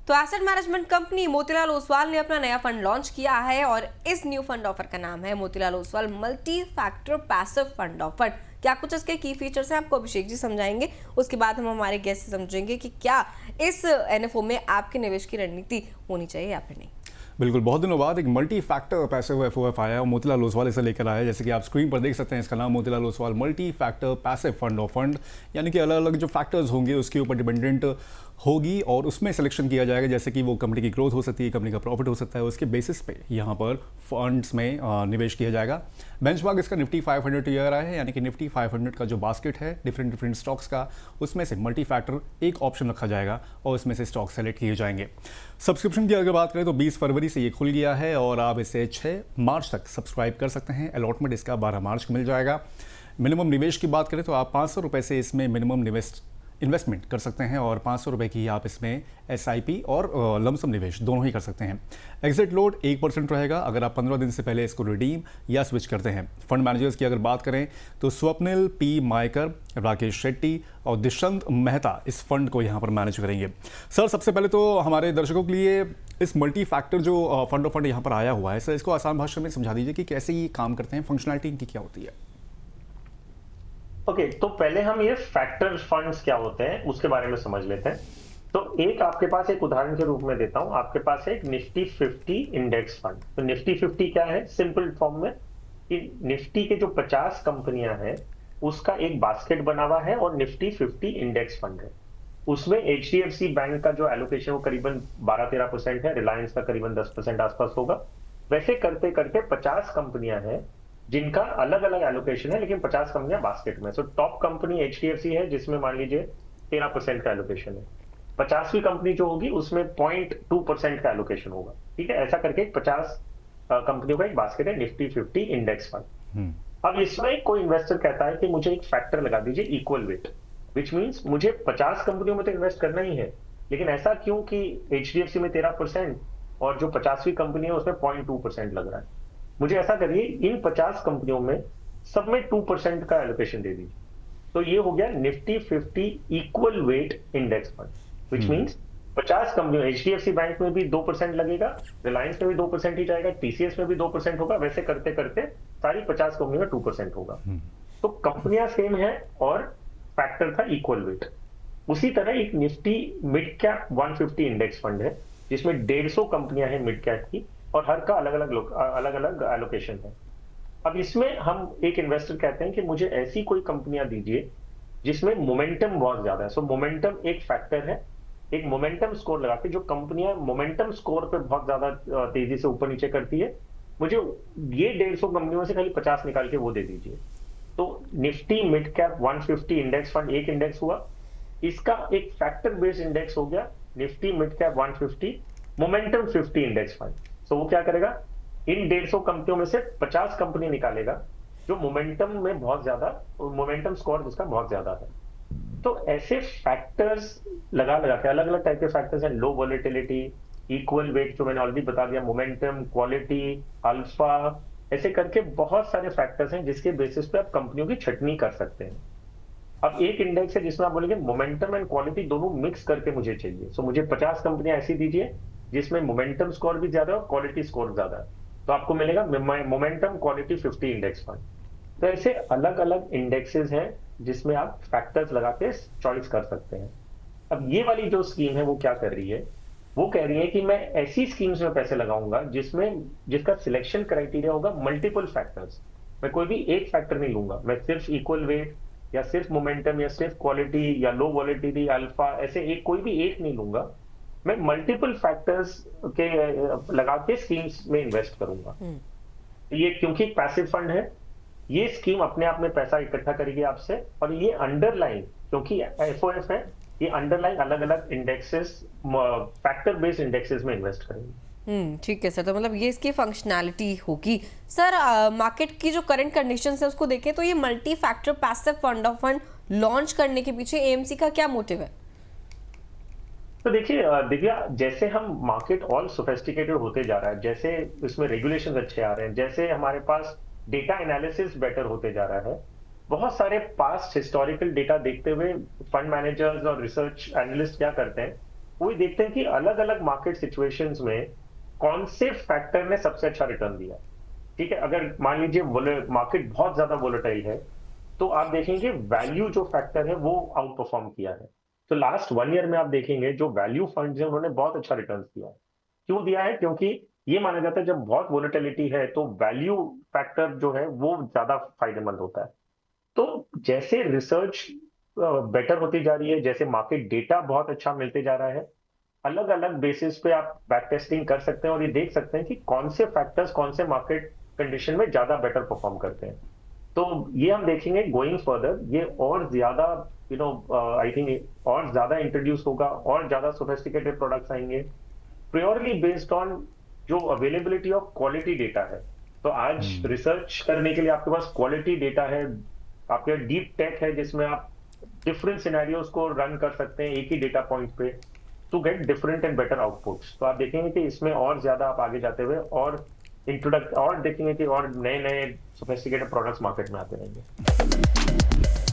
तो asset management company Motilal Oswal ने अपना नया फंड लॉन्च किया है और इस न्यू फंड ऑफर का नाम है Motilal Oswal multi factor passive fund offer. क्या कुछ इसके की फीचर्स हैं आपको अभिषेक जी समझाएंगे, उसके बाद हम हमारे गेस्ट से समझेंगे कि क्या इस एनएफओ में आपके निवेश की रणनीति होनी चाहिए या फिर नहीं। बिल्कुल, बहुत दिनों बाद एक मल्टी फैक्टर पैसिव एफओएफ आया और मोतीलाल ओसवाल इसे लेकर आया है। जैसे कि आप स्क्रीन पर देख सकते हैं, इसका नाम Motilal Oswal multi factor passive fund of fund, यानी कि अलग अलग जो फैक्टर्स होंगे उसके ऊपर डिपेंडेंट होगी और उसमें सिलेक्शन किया जाएगा। जैसे कि वो कंपनी की ग्रोथ हो सकती है, कंपनी का प्रॉफिट हो सकता है, उसके बेसिस पे यहाँ पर फंड्स में निवेश किया जाएगा। बेंचमार्क इसका निफ्टी 500 ईयर आया है, यानी कि निफ्टी 500 का जो बास्केट है डिफरेंट स्टॉक्स का, उसमें से मल्टी फैक्टर एक ऑप्शन रखा जाएगा और उसमें से स्टॉक सेलेक्ट किए जाएंगे। सब्सक्रिप्शन की अगर बात करें तो 20 फरवरी से ये खुल गया है और आप इसे 6 मार्च तक सब्सक्राइब कर सकते हैं। अलॉटमेंट इसका 12 मार्च को मिल जाएगा। मिनिमम निवेश की बात करें तो आप 500 रुपये से इसमें मिनिमम इन्वेस्टमेंट कर सकते हैं और 500 रुपये की आप इसमें एसआईपी और लमसम निवेश दोनों ही कर सकते हैं। एग्जिट लोड 1% रहेगा अगर आप 15 दिन से पहले इसको रिडीम या स्विच करते हैं। फंड मैनेजर्स की अगर बात करें तो स्वप्निल पी मायकर, राकेश शेट्टी और दिशंत मेहता इस फंड को यहाँ पर मैनेज करेंगे। सर, सबसे पहले तो हमारे दर्शकों के लिए इस मल्टी फैक्टर जो फंड ऑफ फंड यहाँ पर आया हुआ है, सर इसको आसान भाषा में समझा दीजिए कि कैसे ये काम करते हैं, फंक्शनलिटी इनकी क्या होती है। ओके, तो पहले हम ये फैक्टर फंड्स क्या होते हैं उसके बारे में समझ लेते हैं। तो एक आपके पास एक उदाहरण के रूप में देता हूं, आपके पास है एक निफ्टी 50 इंडेक्स फंड। तो निफ्टी 50 क्या है, सिंपल फॉर्म में कि निफ्टी के जो 50 कंपनियां हैं उसका एक बास्केट बना हुआ है और निफ्टी 50 इंडेक्स फंड है। उसमें एचडीएफसी बैंक का जो एलोकेशन वो करीबन 12-13% है, रिलायंस का करीबन 10% आसपास होगा। वैसे करते करते 50 कंपनियां हैं जिनका अलग अलग एलोकेशन है, लेकिन 50 कंपनियां बास्केट में। सो टॉप कंपनी एचडीएफसी है जिसमें मान लीजिए 13% का एलोकेशन है। 50वीं कंपनी जो होगी उसमें 0.2% का एलोकेशन होगा। ठीक है, ऐसा करके 50 कंपनियों का एक बास्केट है निफ्टी 50 इंडेक्स फंड। अब इसमें कोई इन्वेस्टर कहता है कि मुझे एक फैक्टर लगा दीजिए इक्वल वेट, विच मीन्स मुझे 50 कंपनियों में तो इन्वेस्ट करना ही है, लेकिन ऐसा क्यों कि एचडीएफसी में 13% और जो 50वीं कंपनी है उसमें 0.2% लग रहा है। मुझे ऐसा करिए इन 50 कंपनियों में सब में 2% का एलोकेशन दे दीजिए। तो ये हो गया Nifty 50 equal weight index fund, which means 50 कंपनियों, एचडीएफसी बैंक में भी 2% लगेगा, रिलायंस में भी 2% ही जाएगा, टीसीएस में भी 2% होगा। वैसे करते करते सारी 50 कंपनियों में 2% होगा। तो कंपनियां सेम है और फैक्टर था इक्वल वेट। उसी तरह एक Nifty mid cap 150 index fund है जिसमें 150 कंपनियां हैं मिड कैप की और हर का अलग अलग एलोकेशन है। अब इसमें हम एक इन्वेस्टर कहते हैं कि मुझे ऐसी कोई कंपनियां दीजिए जिसमें मोमेंटम बहुत ज्यादा है। सो मोमेंटम एक फैक्टर है, एक मोमेंटम स्कोर लगा के जो कंपनियां मोमेंटम स्कोर पे बहुत ज्यादा तेजी से ऊपर नीचे करती है, मुझे ये 150 कंपनियों से खाली 50 निकाल के वो दे दीजिए। तो Nifty mid cap 150 index fund एक इंडेक्स हुआ, इसका एक फैक्टर बेस्ड इंडेक्स हो गया Nifty mid cap 150 momentum 50 index fund. So वो क्या करेगा, इन 150 कंपनियों में से 50 कंपनी निकालेगा जो मोमेंटम में बहुत ज्यादा, मोमेंटम स्कोर जिसका बहुत ज्यादा है। तो ऐसे फैक्टर्स लगा के अलग अलग टाइप के फैक्टर्स हैं, लो वॉलेटिलिटी, इक्वल वेट जो मैंने ऑलरेडी बता दिया, मोमेंटम, क्वालिटी, अल्फा, ऐसे करके बहुत सारे फैक्टर्स हैं जिसके बेसिस पे आप कंपनियों की छटनी कर सकते हैं। अब एक इंडेक्स है जिसमें आप बोलेंगे मोमेंटम एंड क्वालिटी दोनों मिक्स करके मुझे चाहिए। सो मुझे 50 कंपनियां ऐसी दीजिए जिसमें मोमेंटम स्कोर भी ज्यादा है और क्वालिटी स्कोर ज्यादा है, तो आपको मिलेगा मोमेंटम क्वालिटी 50 इंडेक्स फंड। तो ऐसे अलग अलग इंडेक्सेस हैं जिसमें आप फैक्टर्स लगा के चॉइस कर सकते हैं। अब ये वाली जो स्कीम है वो क्या कर रही है, वो कह रही है कि मैं ऐसी स्कीम्स में पैसे लगाऊंगा जिसका सिलेक्शन क्राइटेरिया होगा मल्टीपल फैक्टर्स। मैं कोई भी एक फैक्टर नहीं लूंगा, मैं सिर्फ इक्वल वेट या सिर्फ मोमेंटम या सिर्फ क्वालिटी या लो वॉलेटिलिटी, अल्फा, ऐसे एक कोई भी एक नहीं लूंगा। मैं मल्टीपल फैक्टर्स के लगा के स्कीम्स में इन्वेस्ट करूंगा। ये क्योंकि एक पैसिव फंड है, ये स्कीम अपने आप में पैसा इकट्ठा करेगी आपसे, और ये अंडरलाइन, क्योंकि एफओएफ है, ये अंडरलाइन अलग अलग इंडेक्सेस, फैक्टर बेस्ड इंडेक्सेस में इन्वेस्ट करेंगे। ठीक है सर, तो मतलब ये इसकी फंक्शनैलिटी होगी। सर, मार्केट की जो करंट कंडीशंस है उसको देखें तो ये multi factor passive fund of fund launch करने के पीछे एएमसी का क्या मोटिव है? तो देखिए दिव्या, जैसे हम मार्केट और सोफिस्टिकेटेड होते जा रहा है, जैसे इसमें रेगुलेशन अच्छे आ रहे हैं, जैसे हमारे पास डेटा एनालिसिस बेटर होते जा रहा है, बहुत सारे पास्ट हिस्टोरिकल डेटा देखते हुए फंड मैनेजर्स और रिसर्च एनालिस्ट क्या करते हैं वो ये देखते हैं कि अलग अलग मार्केट सिचुएशंस में कौन से फैक्टर ने सबसे अच्छा रिटर्न दिया। ठीक है, अगर मान लीजिए मार्केट बहुत ज्यादा वोलेटाइल है तो आप देखेंगे वैल्यू जो फैक्टर है वो आउट परफॉर्म किया है। तो लास्ट 1 ईयर में आप देखेंगे जो वैल्यू फंड्स हैं उन्होंने बहुत अच्छा रिटर्न दिया है। क्यों दिया है? क्योंकि ये माना जाता है जब बहुत वोलेटिलिटी है तो वैल्यू फैक्टर जो है वो ज्यादा फायदेमंद होता है। तो जैसे रिसर्च बेटर होती जा रही है, जैसे मार्केट डेटा बहुत अच्छा मिलते जा रहा है, अलग अलग बेसिस पे आप बैक टेस्टिंग कर सकते हैं और ये देख सकते हैं कि कौन से फैक्टर्स कौन से मार्केट कंडीशन में ज्यादा बेटर परफॉर्म करते हैं। तो ये हम देखेंगे गोइंग फर्दर, ये और ज्यादा आई थिंक और ज्यादा इंट्रोड्यूस होगा और ज्यादा सोफिस्टिकेटेड प्रोडक्ट्स आएंगे प्योरली बेस्ड ऑन जो अवेलेबिलिटी ऑफ क्वालिटी डेटा है। तो आज रिसर्च करने के लिए आपके पास क्वालिटी डेटा है, आपके डीप टेक है जिसमें आप डिफरेंट सिनेरियोज को रन कर सकते हैं एक ही डेटा पॉइंट पे to get different and better outputs. तो आप देखेंगे कि इसमें और ज्यादा आप आगे जाते हुए और इंट्रोडक्ट और देखेंगे कि और नए नए सोफिस्टिकेटेड प्रोडक्ट्स मार्केट में आते रहेंगे।